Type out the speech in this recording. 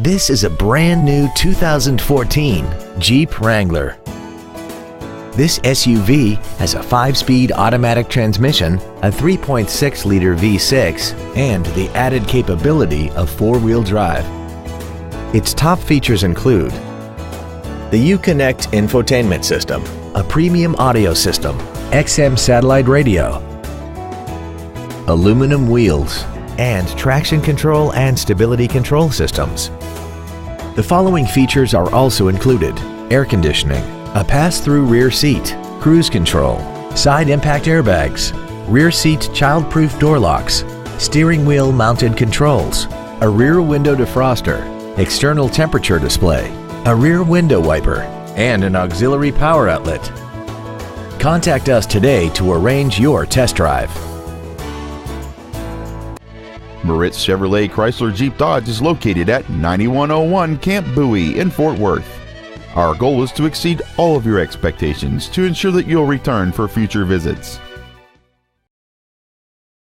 This is a brand new 2014 Jeep Wrangler. This SUV has a 5-speed automatic transmission, a 3.6-liter V6, and the added capability of 4-wheel drive. Its top features include the Uconnect infotainment system, a premium audio system, XM satellite radio, aluminum wheels, and traction control and stability control systems. The following features are also included: air conditioning, a pass-through rear seat, cruise control, side impact airbags, rear seat child-proof door locks, steering wheel mounted controls, a rear window defroster, external temperature display, a rear window wiper, and an auxiliary power outlet. Contact us today to arrange your test drive. Moritz Chevrolet Chrysler Jeep Dodge is located at 9101 Camp Bowie in Fort Worth. Our goal is to exceed all of your expectations to ensure that you'll return for future visits.